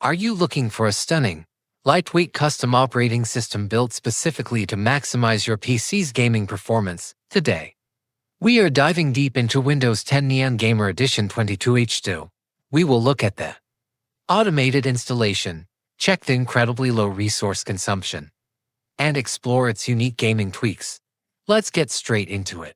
Are you looking for a stunning, lightweight custom operating system built specifically to maximize your PC's gaming performance? Today, we are diving deep into Windows 10 Neon Gamer Edition 22H2. We will look at the automated installation, check the incredibly low resource consumption, and explore its unique gaming tweaks. Let's get straight into it.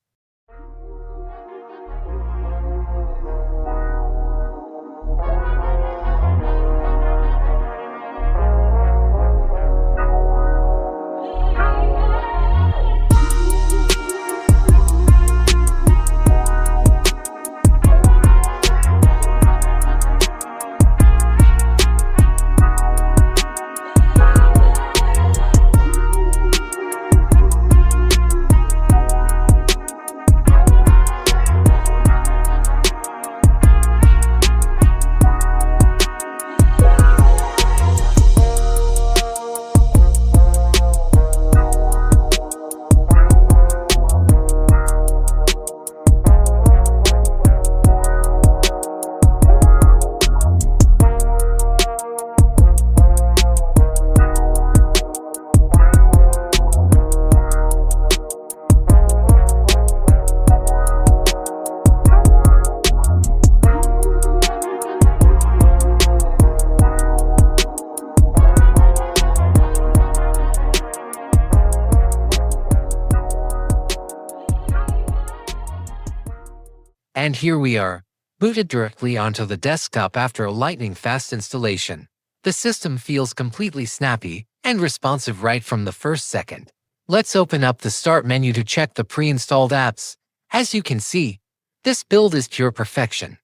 And here we are, booted directly onto the desktop after a lightning-fast installation. The system feels completely snappy and responsive right from the first second. Let's open up the Start menu to check the pre-installed apps. As you can see, this build is pure perfection.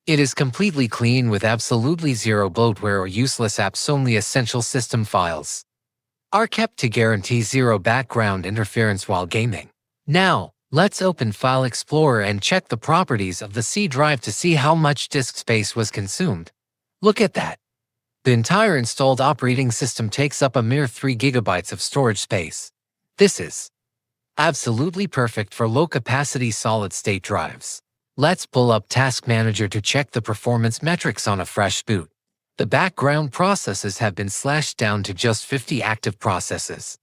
It is completely clean with absolutely zero bloatware or useless apps. Only essential system files are kept to guarantee zero background interference while gaming. Now, let's open File Explorer and check the properties of the C drive to see how much disk space was consumed. Look at that. The entire installed operating system takes up a mere 3 GB of storage space. This is absolutely perfect for low-capacity solid-state drives. Let's pull up Task Manager to check the performance metrics on a fresh boot. The background processes have been slashed down to just 50 active processes,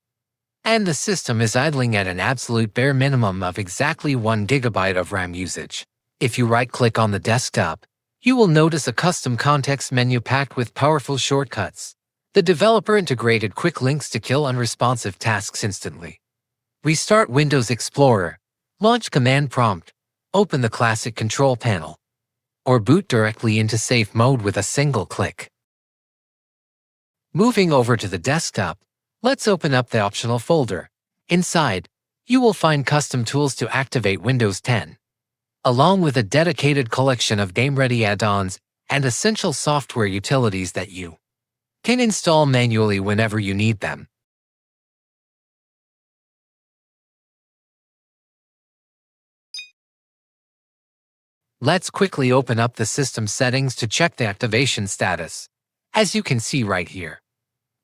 and the system is idling at an absolute bare minimum of exactly 1 GB of RAM usage. If you right-click on the desktop, you will notice a custom context menu packed with powerful shortcuts. The developer integrated quick links to kill unresponsive tasks instantly. Restart Windows Explorer, launch Command Prompt, open the classic control panel, or boot directly into safe mode with a single click. Moving over to the desktop, let's open up the optional folder. Inside, you will find custom tools to activate Windows 10, along with a dedicated collection of game-ready add-ons and essential software utilities that you can install manually whenever you need them. Let's quickly open up the system settings to check the activation status. As you can see right here,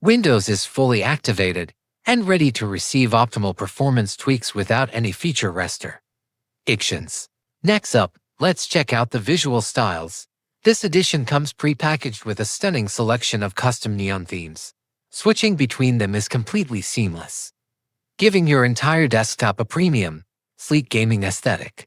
Windows is fully activated and ready to receive optimal performance tweaks without any feature restrictions. Next up, let's check out the visual styles. This edition comes pre-packaged with a stunning selection of custom neon themes. Switching between them is completely seamless, giving your entire desktop a premium, sleek gaming aesthetic.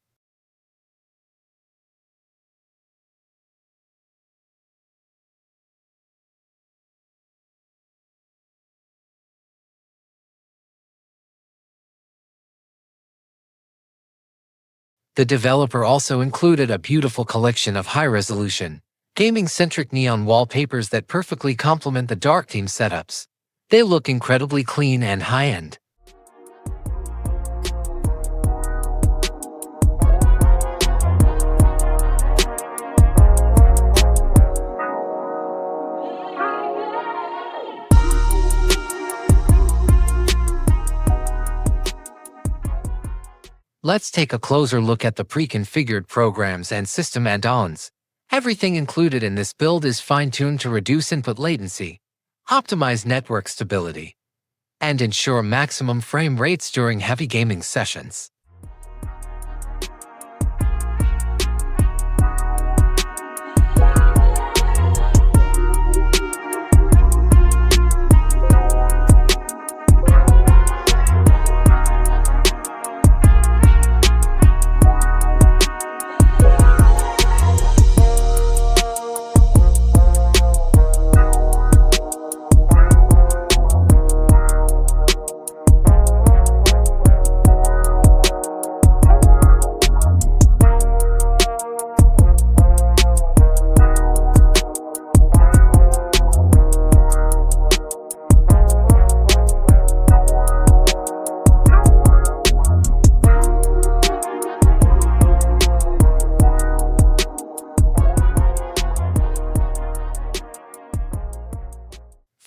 The developer also included a beautiful collection of high-resolution, gaming-centric neon wallpapers that perfectly complement the dark theme setups. They look incredibly clean and high-end. Let's take a closer look at the pre-configured programs and system add-ons. Everything included in this build is fine-tuned to reduce input latency, optimize network stability, and ensure maximum frame rates during heavy gaming sessions.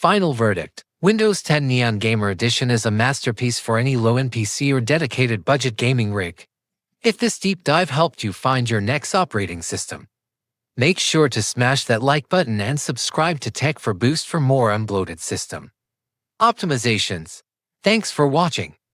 Final verdict: Windows 10 Neon Gamer Edition is a masterpiece for any low-end PC or dedicated budget gaming rig. If this deep dive helped you find your next operating system, make sure to smash that like button and subscribe to Tech for Boost for more unbloated system optimizations. Thanks for watching.